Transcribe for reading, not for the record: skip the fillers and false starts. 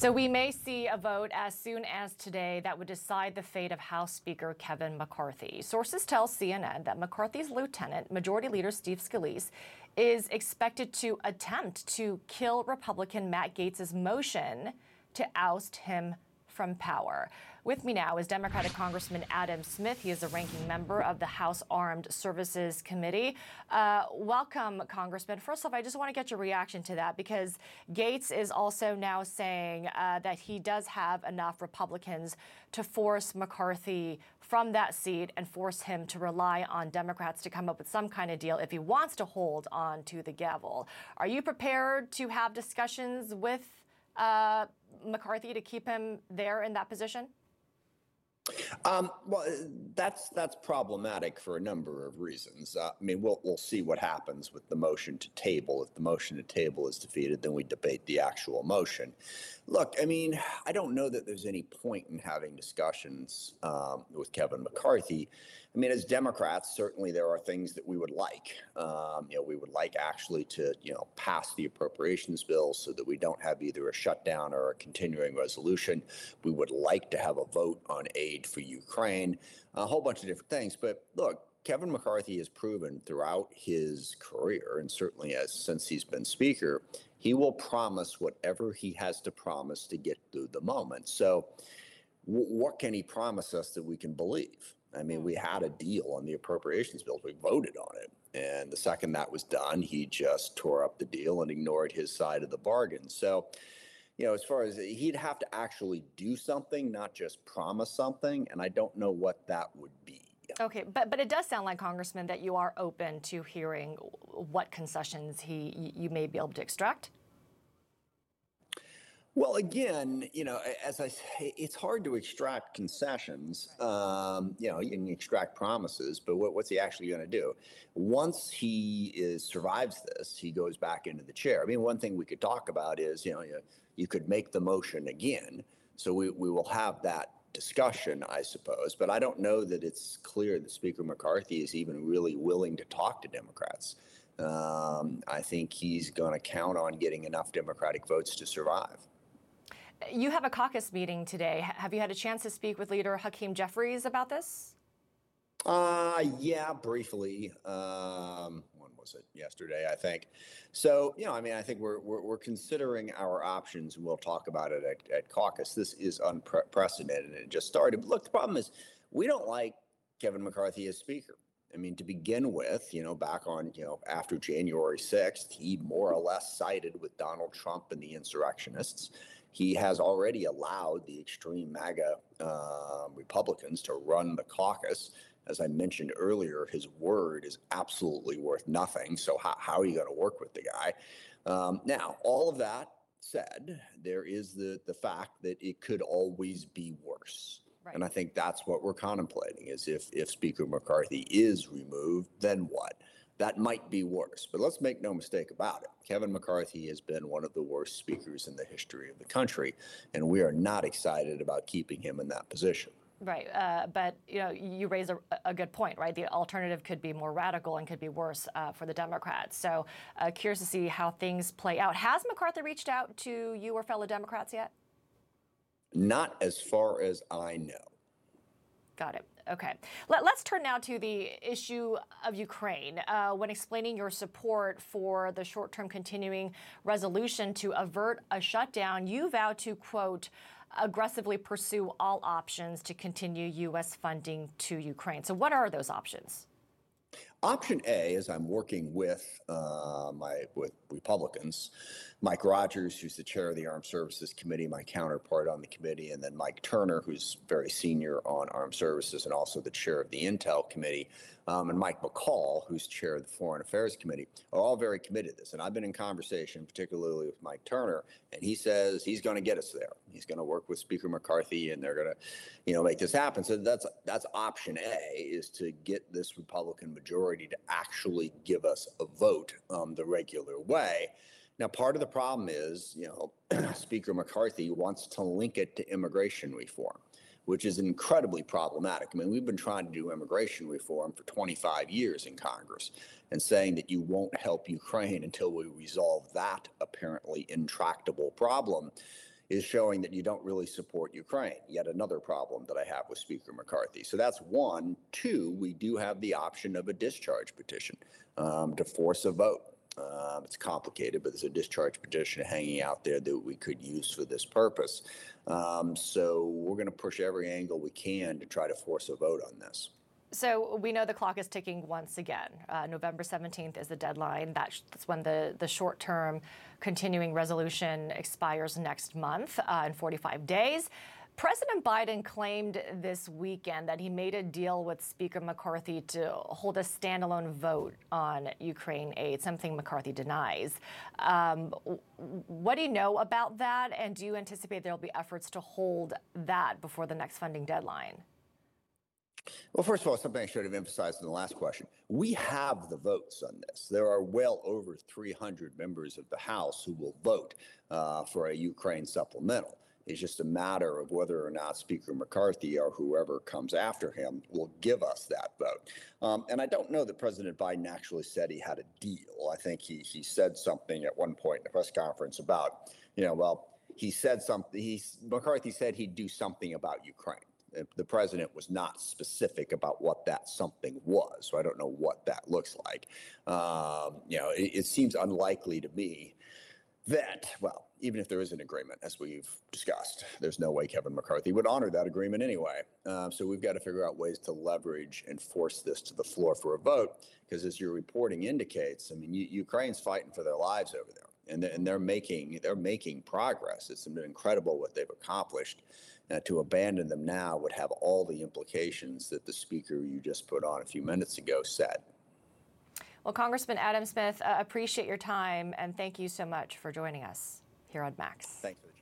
So we may see a vote as soon as today that would decide the fate of House Speaker Kevin McCarthy. Sources tell CNN that McCarthy's lieutenant, Majority Leader Steve Scalise, is expected to attempt to kill Republican Matt Gaetz's motion to oust him from power. With me now is Democratic Congressman Adam Smith. He is a ranking member of the House Armed Services Committee. Welcome, Congressman. First off, I just want to get your reaction to that because Gaetz is also now saying that he does have enough Republicans to force McCarthy from that seat and force him to rely on Democrats to come up with some kind of deal if he wants to hold on to the gavel. Are you prepared to have discussions with McCarthy to keep him there in that position? Well, that's problematic for a number of reasons. I mean, we'll see what happens with the motion to table. If the motion to table is defeated, then we debate the actual motion. Look, I mean, I don't know that there's any point in having discussions with Kevin McCarthy. I mean, as Democrats, certainly there are things that we would like. We would like actually to, pass the appropriations bill so that we don't have either a shutdown or a continuing resolution. We would like to have a vote on aid for Ukraine, a whole bunch of different things. But look, Kevin McCarthy has proven throughout his career, and certainly since he's been Speaker, he will promise whatever he has to promise to get through the moment. So what can he promise us that we can believe? I mean, we had a deal on the appropriations bill. We voted on it. And the second that was done, he just tore up the deal and ignored his side of the bargain. So, as far as he'd have to actually do something, not just promise something. And I don't know what that would be. Okay, but it does sound like, Congressman, that you are open to hearing what concessions you may be able to extract. Well, again, as I say, it's hard to extract concessions. You can extract promises, but what's he actually going to do? Once he survives this, he goes back into the chair. I mean, one thing we could talk about is, you could make the motion again. So we will have that discussion, I suppose. But I don't know that it's clear that Speaker McCarthy is even really willing to talk to Democrats. I think he's going to count on getting enough Democratic votes to survive. You have a caucus meeting today. Have you had a chance to speak with Leader Hakeem Jeffries about this? Yeah, briefly. When was it? Yesterday, I think. So, I think we're considering our options, and we'll talk about it at caucus. This is unprecedented, and it just started. But look, the problem is we don't like Kevin McCarthy as Speaker. I mean, to begin with, back on, after January 6th, he more or less sided with Donald Trump and the insurrectionists. He has already allowed the extreme MAGA Republicans to run the caucus. As I mentioned earlier, his word is absolutely worth nothing. So how are you going to work with the guy? Now, all of that said, there is the fact that it could always be worse. Right. And I think that's what we're contemplating is if Speaker McCarthy is removed, then what? That might be worse. But let's make no mistake about it. Kevin McCarthy has been one of the worst speakers in the history of the country, and we are not excited about keeping him in that position. Right. But, you raise a good point, right? The alternative could be more radical and could be worse for the Democrats. So curious to see how things play out. Has McCarthy reached out to you or fellow Democrats yet? Not as far as I know. Got it. Okay. Let's turn now to the issue of Ukraine. When explaining your support for the short-term continuing resolution to avert a shutdown, you vowed to, quote, aggressively pursue all options to continue U.S. funding to Ukraine. So what are those options? Option A is I'm working with Republicans, Mike Rogers, who's the chair of the Armed Services Committee, my counterpart on the committee, and then Mike Turner, who's very senior on Armed Services and also the chair of the Intel Committee, and Mike McCall, who's chair of the Foreign Affairs Committee, are all very committed to this. And I've been in conversation, particularly with Mike Turner, and he says he's going to get us there. He's going to work with Speaker McCarthy, and they're going to, make this happen. So that's option A, is to get this Republican majority to actually give us a vote the regular way. Now, part of the problem is, Speaker McCarthy wants to link it to immigration reform, which is incredibly problematic. I mean, we've been trying to do immigration reform for 25 years in Congress and saying that you won't help Ukraine until we resolve that apparently intractable problem is showing that you don't really support Ukraine. Yet another problem that I have with Speaker McCarthy. So that's one. Two, we do have the option of a discharge petition to force a vote. It's complicated, but there's a discharge petition hanging out there that we could use for this purpose. So we're going to push every angle we can to try to force a vote on this. So we know the clock is ticking once again. November 17th is the deadline. That's when the short-term continuing resolution expires next month in 45 days. President Biden claimed this weekend that he made a deal with Speaker McCarthy to hold a standalone vote on Ukraine aid, something McCarthy denies. What do you know about that? And do you anticipate there will be efforts to hold that before the next funding deadline? Well, first of all, something I should have emphasized in the last question. We have the votes on this. There are well over 300 members of the House who will vote for a Ukraine supplemental. It's just a matter of whether or not Speaker McCarthy or whoever comes after him will give us that vote. And I don't know that President Biden actually said he had a deal. I think he said something at one point in the press conference about, he said something. McCarthy said he'd do something about Ukraine. The president was not specific about what that something was, so I don't know what that looks like. It seems unlikely to me that, even if there is an agreement, as we've discussed, there's no way Kevin McCarthy would honor that agreement anyway. So we've got to figure out ways to leverage and force this to the floor for a vote, because as your reporting indicates, Ukraine's fighting for their lives over there, and they're making progress. It's been incredible what they've accomplished. To abandon them now would have all the implications that the speaker you just put on a few minutes ago said. Well, Congressman Adam Smith, appreciate your time, and thank you so much for joining us here on Max. Thanks for the